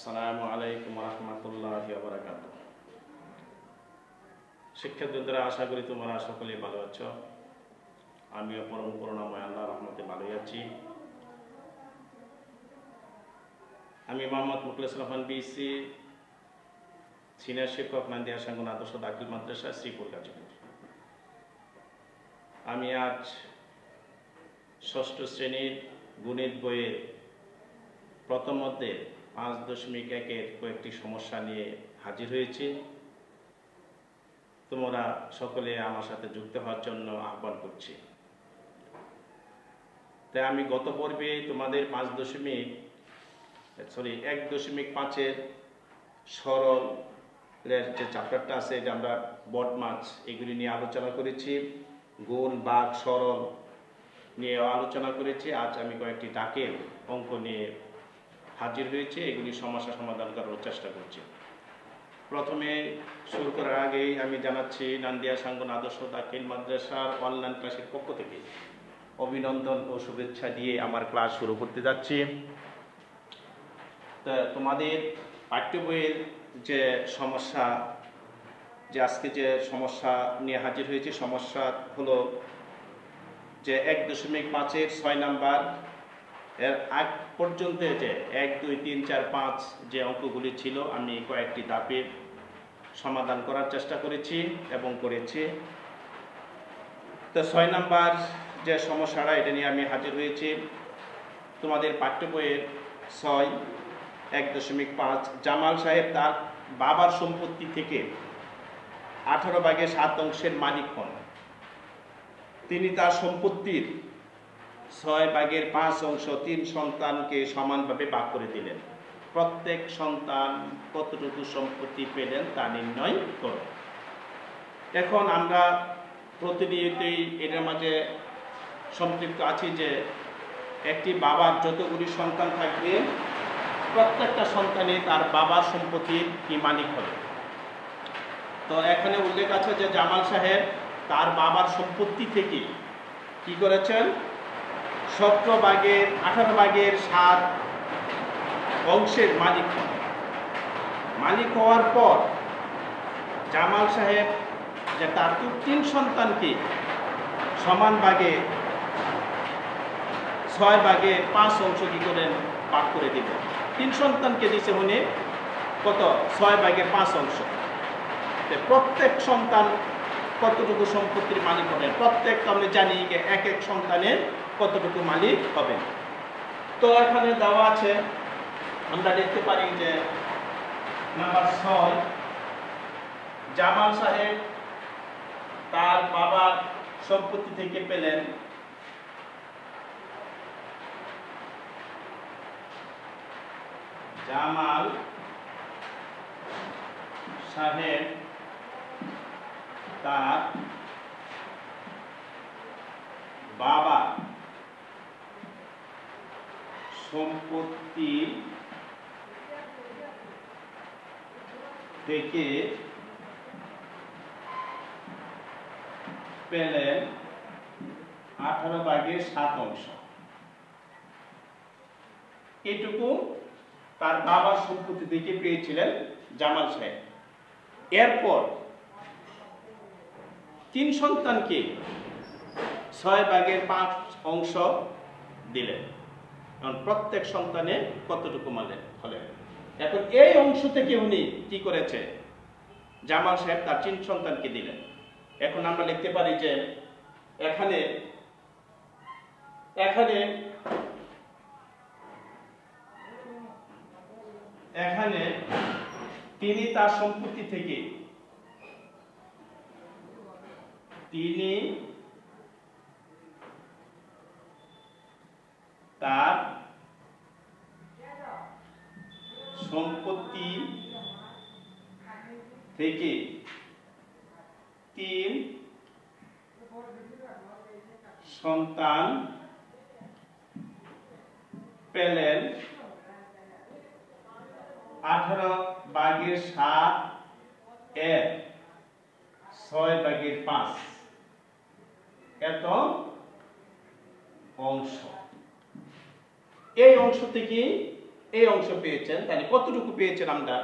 আসসালামু আলাইকুম রহমতুল্লাহি ওয়া বারাকাতুহু। শিক্ষার্থীরা, আশা করি তোমরা সকলেই ভালো আছো। আমিও পরম করুণাময় আল্লাহর রহমতে ভালোই আছি। আমি মোহাম্মদ মুখলেস রহমান বিসি, সিনিয়র শিক্ষক, নান্দিয়া সাঙ্গন আদর্শ দাখিল মাদ্রাসা, শ্রীপুর, গাজীপুর। আমি আজ ষষ্ঠ শ্রেণীর গণিত বইয়ের প্রথম অধ্যায়ে 5.1-এর কয়েকটি সমস্যা নিয়ে হাজির হয়েছি। তোমরা সকলে আমার সাথে যুক্ত হওয়ার জন্য আহ্বান করছি। তাই আমি গত পর্বে তোমাদের 1.5-এর সরলের যে চ্যাপ্টারটা আছে, এটা আমরা বড মার্কস এগুলি নিয়ে আলোচনা করেছি। গুণ, ভাগ, সরল নিয়ে আলোচনা করেছি। আজ আমি কয়েকটি দাগের অঙ্ক নিয়ে হাজির হয়েছে, এগুলি সমস্যা সমাধান করার চেষ্টা করছি। প্রথমে শুরু করার আগেই আমি জানাচ্ছি, নান্দিয়া সাঙ্গন আদর্শ দাখিল মাদ্রাসার অনলাইন ক্লাসের পক্ষ থেকে অভিনন্দন ও শুভেচ্ছা দিয়ে আমার ক্লাস শুরু করতে যাচ্ছি। তা তোমাদের পাঠ্য বইয়ের যে সমস্যা, আজকে যে সমস্যা নিয়ে হাজির হয়েছে, সমস্যা হলো যে 1.5-এর 6 নাম্বার এর আগ পর্যন্ত যে 1, 2, 3, 4, 5 যে অঙ্কগুলি ছিল, আমি কয়েকটি ধাপে সমাধান করার চেষ্টা করেছি এবং করেছি। তো 6 নাম্বার যে সমস্যাটা, এটা নিয়ে আমি হাজির হয়েছি। তোমাদের পাঠ্য বইয়ের 1.5 জামাল সাহেব তার বাবার সম্পত্তি থেকে 18/7 মালিক হন। তিনি তার সম্পত্তির 6/5 3 সন্তানকে সমানভাবে ভাগ করে দিলেন। প্রত্যেক সন্তান কতটুকু সম্পত্তি পেলেন তা নির্ণয় করো। এখন আমরা প্রতিনিয়তই এটার মাঝে সম্পৃক্ত আছি যে একটি বাবার যতগুলি সন্তান থাকবে, প্রত্যেকটা সন্তানই তার বাবার সম্পত্তির কি মালিক হবে। তো এখানে উল্লেখ আছে যে জামাল সাহেব তার বাবার সম্পত্তি থেকে কি করেছেন, 18/7 অংশের মালিক হন। মালিক হওয়ার পর জামাল সাহেব যে তার 3 সন্তানকে সমান ভাগে 6/5 অংশ কি করেন, ভাগ করে দিবেন। 3 সন্তানকে দিছে উনি কত, 6/5 অংশ। প্রত্যেক সন্তান কতটুকু সম্পত্তির মালিক হবেন, প্রত্যেক আমরা জানি যে এক এক সন্তানের কতটুকু মালিক হবেন। তো এখানে দেওয়া আছে, আমরা দেখতে পারি যে নাম্বার 6, জামাল সাহেব তার বাবার সম্পত্তি থেকে পেলেন জামাল সাহেব তার বাবা সম্পত্তি থেকে পেলেন 18/7 অংশ। এটুকু তার বাবার সম্পত্তি থেকে পেয়েছিলেন জামাল সাহেব। এরপর 3 সন্তানকে 6/5 অংশ দিলেন। এখন প্রত্যেক সন্তানের কতটুকু মালিক হলেন। এখন এই অংশ থেকে উনি কি করেছে, জামাল সাহেব তার 3 সন্তানকে দিলেন। এখন আমরা লিখতে পারি যে এখানে তিনি তার সম্পত্তি থেকে তার সম্পত্তি থেকে 3 সন্তান পেলেন 18/7 এর 6/5 এত অংশ। এই অংশ থেকে এই অংশ পেয়েছেন, তাহলে কতটুকু পেয়েছেন আমরা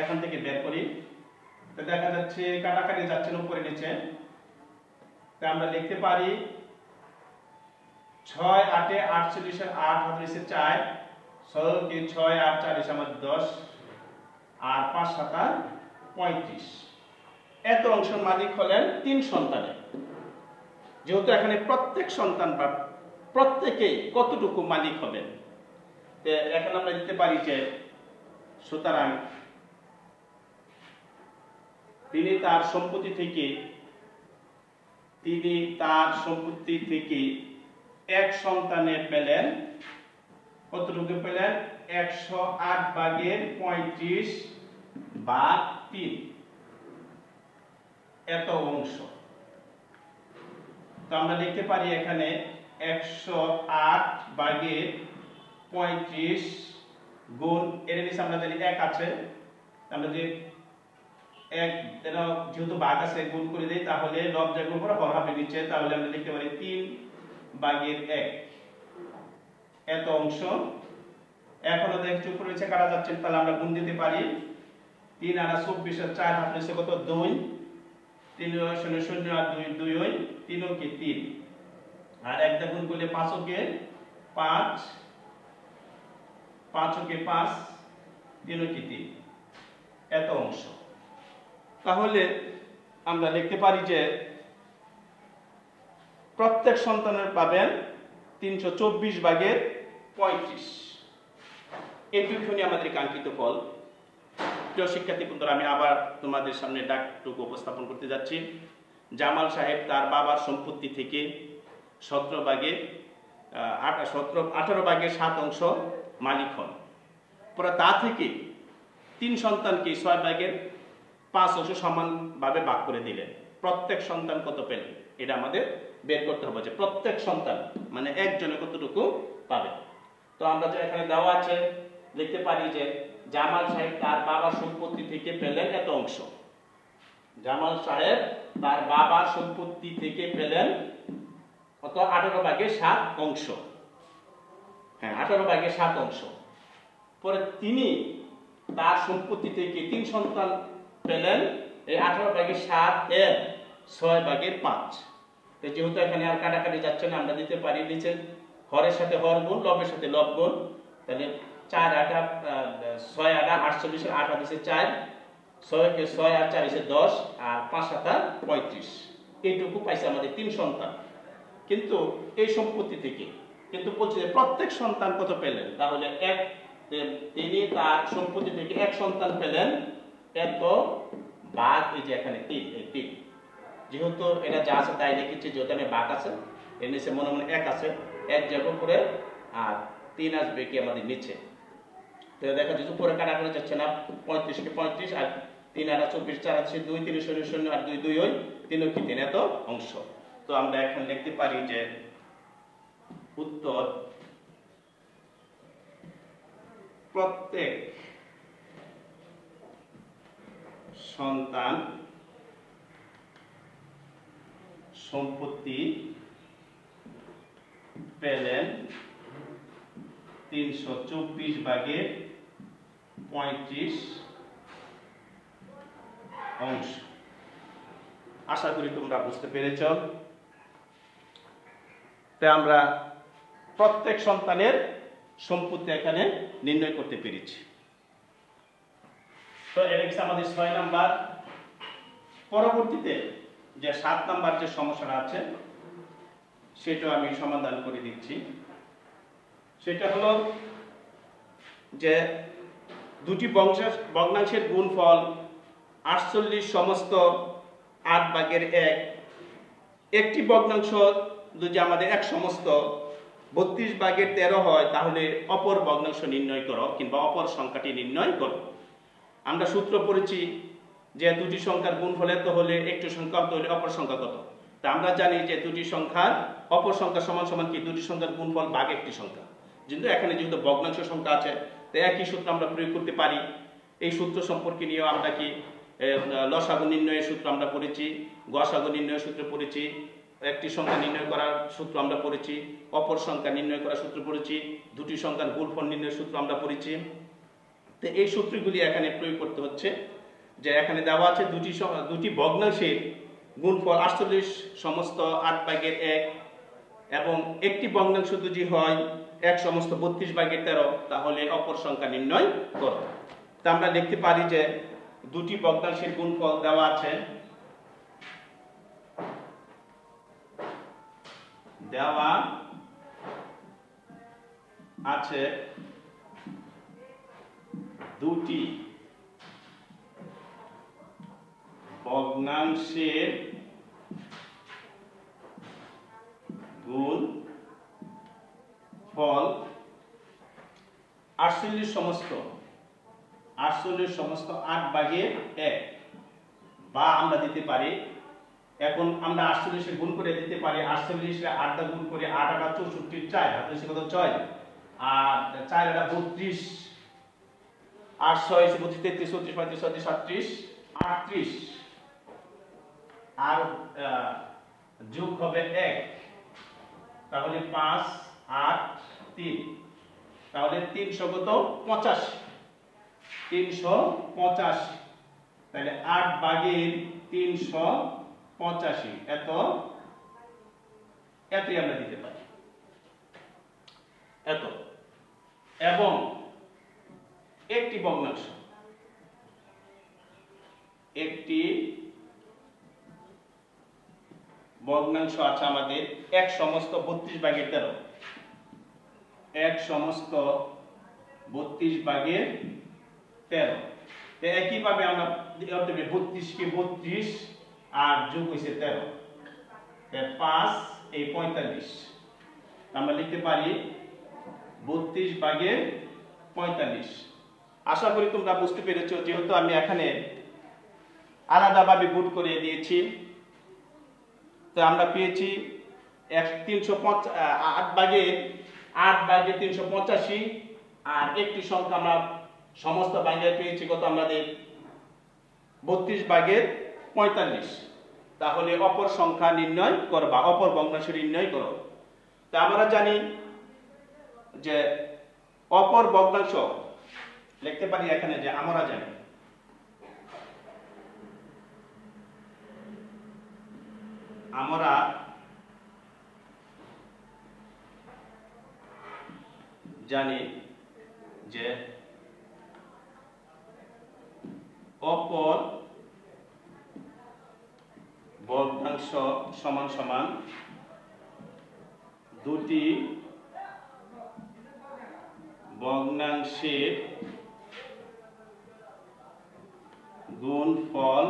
এখান থেকে বের করি। তো দেখা যাচ্ছে কাটাকাটি যাচ্ছেন উপরে নিচে, তো আমরা লিখতে পারি 6 8 48 8 হাত নিচে 4 6 কি 6 8 4 আমার 10 আর 5 7 35। এত অংশের মালিক হলেন 3 সন্তানের। যেহেতু এখানে প্রত্যেক সন্তান বা প্রত্যেকেই কতটুকু মালিক হবেন, তো এখন আমরা দিতে পারি যে সুতরাং তিনি তার সম্পত্তি থেকে এক সন্তানে পেলেন কতটুকু পেলেন 108 ভাগের 35 ভাগ 3 এত অংশ। তো আমরা লিখতে পারি এখানে 108 ভাগের 35 গুণ এর নিচে আমরা জানি 1 আছে, আমরা যে 1 যেহেতু ভাগ আছে গুণ করে দেই, তাহলে লব যেগুলো পরে হর হবে নিচে, তাহলে আমরা লিখতে পারি 3 ভাগের 1 এত অংশ। এখনো দেখছি উপরে নিচে কাটা যাচ্ছে, তাহলে আমরা গুণ দিতে পারি 3 আর 24 আর 4 হাত নিচে কত 2 3 0 0 আর 2 2 ওই 3 কে 3 আর 1 দা গুণ করলে 5 কে 5 5 কে 5 3 কে 3 এত অংশ। তাহলে আমরা লিখতে পারি যে প্রত্যেক সন্তানের পাবেন 324 ভাগের 35। এইটুকুনি আমাদের কাঙ্ক্ষিত ফল। প্রিয় শিক্ষার্থী বন্ধুরা, আমি আবার তোমাদের সামনে ডাকটুকু উপস্থাপন করতে যাচ্ছি। জামাল সাহেব তার বাবার সম্পত্তি থেকে 18 ভাগের 7 অংশ মালিক হন। পরে তা থেকে 3 সন্তানকে 6 ভাগের 5 অংশ সমানভাবে ভাগ করে দিলেন। প্রত্যেক সন্তান কত পেলেন এটা আমাদের বের করতে হবে, যে প্রত্যেক সন্তান মানে একজনে কতটুকু পাবে। তো আমরা যে এখানে দেওয়া আছে লিখতে পারি যে জামাল সাহেব তার বাবার সম্পত্তি থেকে পেলেন এত অংশ। জামাল সাহেব তার বাবার সম্পত্তি থেকে পেলেন কত 18 ভাগের 7 অংশ। হ্যাঁ, 18 ভাগের 7 অংশ। পরে তিনি তার সম্পত্তি থেকে 3 সন্তান পেলেন এই 18 ভাগের 7 এর 6 ভাগের 5। তো যেহেতু এখানে আর কাটাকাটি যাচ্ছে না, আমরা দিতে পারি নিচে হরের সাথে হর গুণ, লবের সাথে লব গুণ, তাহলে 4 8 6 8 48 8 হাত নিচে 4 6 কে 6 আর 4 নিচে 10 আর 5 7 35। এইটুকু পাইছে আমাদের 3 সন্তান। কিন্তু এই সম্পত্তি থেকে কিন্তু বলছে যে প্রত্যেক সন্তান কত পেলেন, তাহলে তিনি তার সম্পত্তি থেকে এক সন্তান পেলেন এত ভাগ, এই যে এখানে 3 এই 3, যেহেতু এটা যা আছে তাই লিখেছি, যেহেতু এখানে ভাগ আছে এর নিচে মনে মনে 1 আছে, 1 যাব করে আর 3 আসবে কি আমাদের নিচে। তো দেখা যাচ্ছে উপরে কাটাকাটি যাচ্ছে না, 35 কে 35 আর 3 আর 24 4 আছে 2 3 0 0 আর 2 2 ওই 3 কি 3 এত অংশ। তো আমরা এখন লিখতে পারি যে উত্তর প্রত্যেক সন্তান সম্পত্তি পেলেন 324 ভাগের 35 অংশ। আশা করি তোমরা বুঝতে পেরেছ। তাই আমরা প্রত্যেক সন্তানের সম্পত্তি এখানে নির্ণয় করতে পেরেছি। তো এটা হচ্ছে আমাদের 6 নাম্বার। পরবর্তীতে যে 7 নাম্বার যে সমস্যাটা আছে সেটা আমি সমাধান করে দিচ্ছি। সেটা হলো যে দুটি ভগ্নাংশের গুণফল 48 সমস্ত 8 ভাগের 1। একটি ভগ্নাংশ যদি আমাদের এক সমস্ত 32 ভাগের 13 হয়, তাহলে অপর ভগ্নাংশ নির্ণয় করো কিংবা অপর সংখ্যাটি নির্ণয় করো। আমরা সূত্র পড়েছি যে দুটি সংখ্যার গুণফল এত হলে একটি সংখ্যা কত হলে অপর সংখ্যা কত। তা আমরা জানি যে দুটি সংখ্যার অপর সংখ্যা সমান সমান কি দুটি সংখ্যার গুণফল ভাগ একটি সংখ্যা। কিন্তু এখানে যেহেতু ভগ্নাংশ সংখ্যা আছে, তাই একই সূত্র আমরা প্রয়োগ করতে পারি। এই সূত্র সম্পর্কে নিয়েও আমরা কি লসাগু নির্ণয়ের সূত্র আমরা পড়েছি, গসাগু নির্ণয়ের সূত্র পড়েছি, একটি সংখ্যা নির্ণয় করার সূত্র আমরা পড়েছি, অপর সংখ্যা নির্ণয় করার সূত্র পড়েছি, দুটি সংখ্যার গুণফল নির্ণয়ের সূত্র আমরা পড়েছি। তো এই সূত্রগুলি এখানে প্রয়োগ করতে হচ্ছে। যে এখানে দেওয়া আছে দুটি ভগ্নাংশের গুণফল 48 সমস্ত 8/1 এবং একটি ভগ্নাংশ যদি হয় 1 সমস্ত 32/13, তাহলে অপর সংখ্যা নির্ণয় করো। তা আমরা দেখতে পারি যে দুটি ভগ্নাংশের গুণফল দেওয়া আছে, দুটি ভগ্নাংশের গুণফল 48 সমস্ত 8/1, বা আমরা দিতে পারি, এখন আমরা 48 গুণ করে দিতে পারি, 48 রে 8 গুণ করে 8 8 64 4 হাতে কত 6, আর 4 8 32, 8 6 32 33 34 35 36 38, আর যোগ হবে 1, তাহলে 5 8 3, তাহলে 300 কত 85, 385, তাহলে 8/385 এতই আমরা দিতে পারি, এত। এবং একটি ভগ্নাংশ আছে আমাদের 1 সমস্ত 32/13, 1 সমস্ত 32/13। তো একইভাবে আমরা 32 কে 32 আর যোগ হয়েছে 13, 5 এই 45, আমরা লিখতে পারি 32/45। আশা করি তোমরা বুঝতে পেরেছো, যেহেতু আমি এখানে আলাদাভাবে গুণ করে দিয়েছি। তো আমরা পেয়েছি 8/385, আর একটি সংখ্যা আমরা সমস্ত ভাঙে পেয়েছি কত আমাদের 32/45। তাহলে অপর সংখ্যা নির্ণয় করবা, অপর ভগ্নাংশ নির্ণয় করো। তা আমরা জানি যে অপর ভগ্নাংশ লিখতে পারি এখানে, যে আমরা জানি যে অপর ভগ্নাংশ সমান সমান দুটি ভগ্নাংশের গুণফল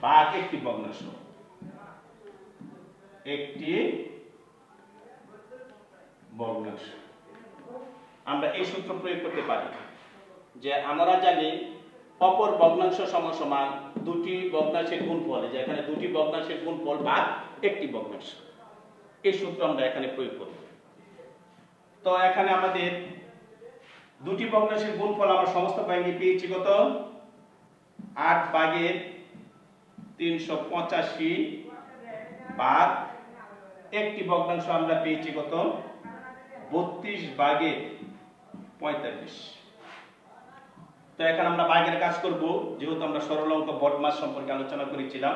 ভাগ একটি ভগ্নাংশ, আমরা এই সূত্র প্রয়োগ করতে পারি যে আমরা জানি অপর ভগ্নাংশ সমান সমান দুটি ভগ্নাংশের গুণফল, যে এখানে দুটি ভগ্নাংশের গুণফল ভাগ একটি ভগ্নাংশ। এই সূত্র আমরা এখানে প্রয়োগ করব। তো এখানে আমাদের দুটি ভগ্নাংশের গুণফল আমরা সমস্ত ভাঙে পেয়েছি কত 8/385 ভাগ একটি ভগ্নাংশ আমরা পেয়েছি কত 32/45। তো এখন আমরা ভাগের কাজ করব, যেহেতু আমরা সরল অঙ্ক বদমাস সম্পর্কে আলোচনা করেছিলাম।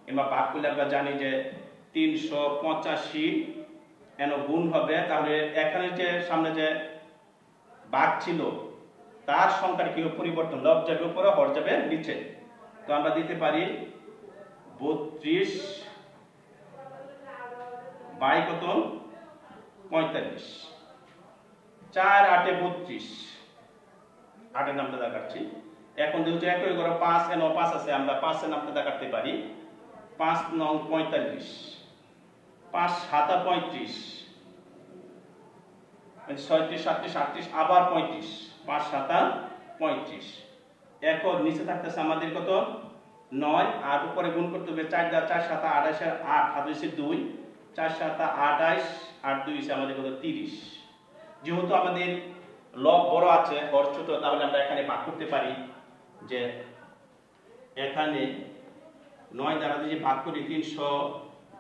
এবার ভাগ করলে আমরা জানি যে 385 এন গুণ হবে, তাহলে এখানে যে সামনে যে ভাগ ছিল তার সংখ্যার কি পরিবর্তন, লব যাবে উপরে হর যাবে নিচে। তো আমরা দিতে পারি 32 বাই কত 45, 4 8 32, 8 নামটা দেখাচ্ছি। এখন যেহেতু একই করে 5 এন 5 আছে, আমরা 5 এর নামটা দেখাতে পারি। 5 9 45, 5 7 35, 36 37 38 আবার 35, 5 7 35। এখন নিচে থাকতেছে আমাদের কত 9, আর উপরে গুণ করতে হবে 4 4 4 7 28 8 হাত হইছে 2, 4 7 28 8 2 হইছে আমাদের কত 30। যেহেতু আমাদের লব বড় আছে হর ছোট, তাহলে আমরা এখানে ভাগ করতে পারি যে এখানে 9 দ্বারা যদি ভাগ করি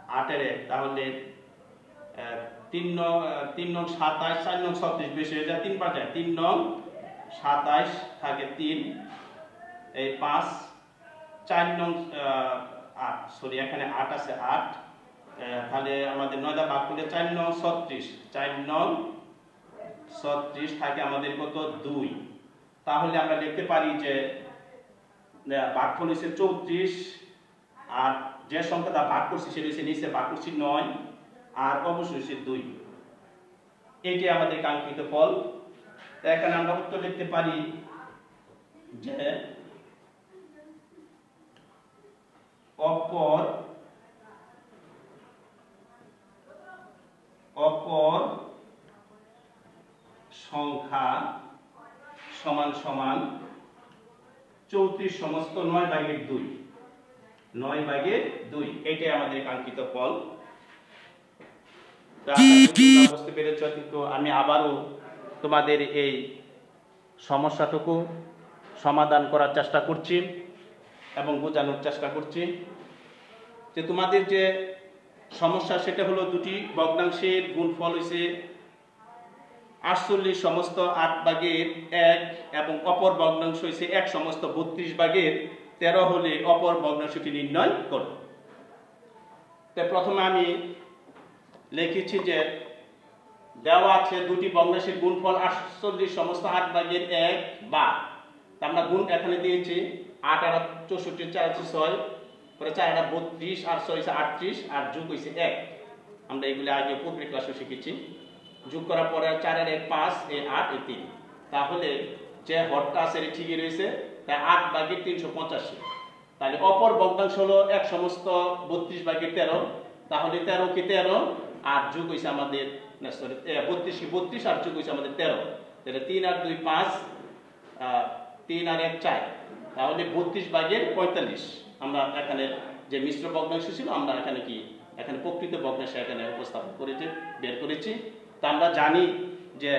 8 এর 1 তাহলে 3 নং 27 4 নং 36 বেশি হয়ে যায় 3 বার যায় 3 নং 27 থাকে 3 এই 5 4 নং 8 সরি এখানে 8 আছে 8 তাহলে আমাদের 9 দ্বারা ভাগ করলে 4 নং 36 4 নং 36 থাকে আমাদের কত 2 তাহলে আমরা লিখতে পারি যে ভাগফল হচ্ছে 34 আর যে সংখ্যাটা ভাগ করছি সেটা হচ্ছে নিচে ভাগ করছি 9 আর অবশ্যই হচ্ছে 2 এইটাই আমাদের কাঙ্ক্ষিত ফল। তো এখানে আমরা উত্তর লিখতে পারি যে অপর সংখ্যা সমান সমান 34 সমস্ত 9 ভাগের 2 9 ভাগের 2 এটাই আমাদের কাঙ্ক্ষিত ফল। তোমরা বুঝতে পেরেছ, কিন্তু আমি আবারও তোমাদের এই সমস্যাটুকু সমাধান করার চেষ্টা করছি এবং বোঝানোর চেষ্টা করছি যে তোমাদের যে সমস্যা সেটা হলো দুটি ভগ্নাংশের গুণফল হইছে 48 সমস্ত 8 ভাগের 1 এবং অপর ভগ্নাংশ হইছে 1 সমস্ত 32 ভাগের 13 হলে অপর ভগ্নাংশটি নির্ণয় করো। তো প্রথমে আমি লিখেছি যে দেওয়া আছে দুটি ভগ্নাংশের গুণফল 48 সমস্ত 8 ভাগের 1 বা আমরা গুণ এখানে দিয়েছি 8 আর 64 4 আছে 6 পরে 4 আর 32 আর 6 আছে 38 আর যোগ হইছে 1 আমরা এগুলো আগে পূর্বে ক্লাসে শিখেছি। যোগ করার পরে 4 আর 1 5 এই 8 এই 3 তাহলে যে হরটা আছে এটা ঠিকই রয়েছে তাই 8 ভাগের 385 তাহলে অপর ভগ্নাংশ হলো 1 সমস্ত 32 ভাগের 13 তাহলে 13 কি 13 আর যোগ হইছে আমাদের না সরি 32 কি 32 আর যোগ হইছে আমাদের 13 তাহলে 3 আর 2 5 3 আর 1 4 তাহলে 32 ভাগের 45 আমরা এখানে যে মিশ্র ভগ্নাংশ ছিল আমরা এখানে কি এখানে প্রকৃত ভগ্নাংশ এখানে উপস্থাপন করেছি বের করেছি। তা আমরা জানি যে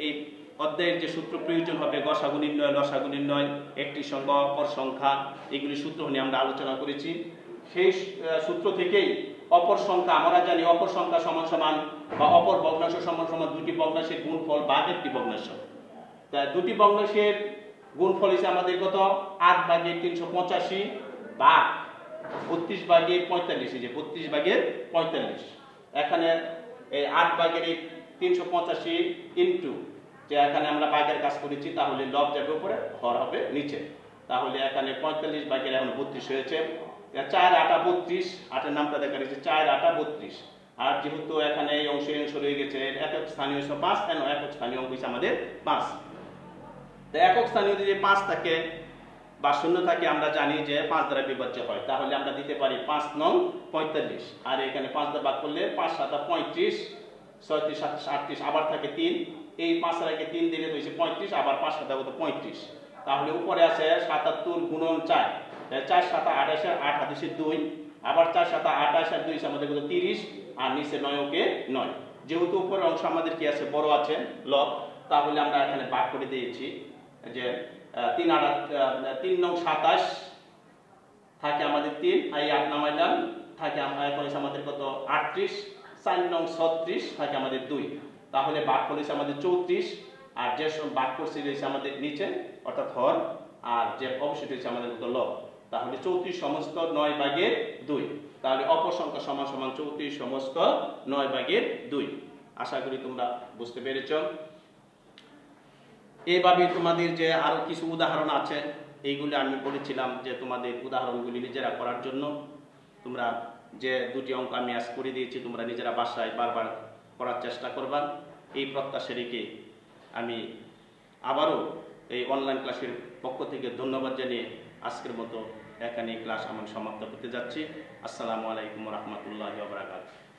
এই অধ্যায়ের যে সূত্র প্রয়োজন হবে গসাগু নির্ণয় লসাগু নির্ণয় একটি সংখ্যা অপর সংখ্যা এগুলি সূত্র নিয়ে আমরা আলোচনা করেছি। সেই সূত্র থেকেই অপর সংখ্যা আমরা জানি অপর সংখ্যা সমান সমান বা অপর ভগ্নাংশ সমান সমান দুটি ভগ্নাংশের গুণফল বা একটি ভগ্নাংশ। তা দুটি ভগ্নাংশের গুণফল হিসেবে আমাদের কত 8 ভাগের 385 বা 32 ভাগের 45 এই যে 32 ভাগের 45 এখানে এই 8 ভাগের 385 ইনটু যে এখানে আমরা ভাগের কাজ করেছি তাহলে লব যাবে উপরে হর হবে নিচে তাহলে এখানে 45 ভাগের এখন 32 হয়েছে 4 8 32 8 এর নামটা দেখা যাচ্ছে 4 8 32 আর যেহেতু এখানে এই অংশ রয়ে গেছে একক স্থানীয় হচ্ছে 5 কেন একক স্থানীয় অঙ্ক হচ্ছে আমাদের 5 তো একক স্থানীয় যদি 5 থাকে বা শূন্য থাকে আমরা জানি যে 5 দ্বারা বিভাজ্য হয় তাহলে আমরা দিতে পারি 5 নং 45 আর এখানে 5 দ্বারা ভাগ করলে 5 7 35 36 37 38 আবার থাকে 3 এই 5 এর আগে 3 দিলে হইছে 35 আবার 5 7 কত 35 তাহলে উপরে আছে 77 গুণন 4 4 7 28 8 হাতে 2 আবার 4 7 28 আর 2 আমাদের কত 30 আর নিচে 9 ওকে 9 যেহেতু উপরের অংশ আমাদের কি আছে বড় আছে লব তাহলে আমরা এখানে ভাগ করে দিয়েছি যে 3 আর 3 নং 27 থাকে আমাদের 3 আর 8 নামাইলাম থাকে আমাদের কত 38 4 নং 36 থাকে আমাদের 2 তাহলে ভাগ করেছে আমাদের 34 আর যে ভাগ করছে রয়েছে আমাদের নিচে অর্থাৎ হর আর যে অবশিষ্ট রয়েছে আমাদের কত লব তাহলে 34 সমস্ত 9 ভাগের 2 তাহলে অপর সংখ্যা সমান সমান 34 সমস্ত 9 ভাগের 2 আশা করি তোমরা বুঝতে পেরেছো। এইভাবে তোমাদের যে আরো কিছু উদাহরণ আছে এইগুলো আমি বলেছিলাম যে তোমাদের উদাহরণগুলি নিজেরা করার জন্য তোমরা যে দুটি অঙ্ক আমি আজ করে দিয়েছি তোমরা নিজেরা বাসায় বারবার করার চেষ্টা করবা এই প্রত্যাশা রেখে আমি আবারও এই অনলাইন ক্লাসের পক্ষ থেকে ধন্যবাদ জানিয়ে আজকের মতো এখানে ক্লাস আমার সমাপ্ত করতে যাচ্ছি। আসসালামু আলাইকুম ওয়া রাহমাতুল্লাহি ওয়া বারাকাতুহু।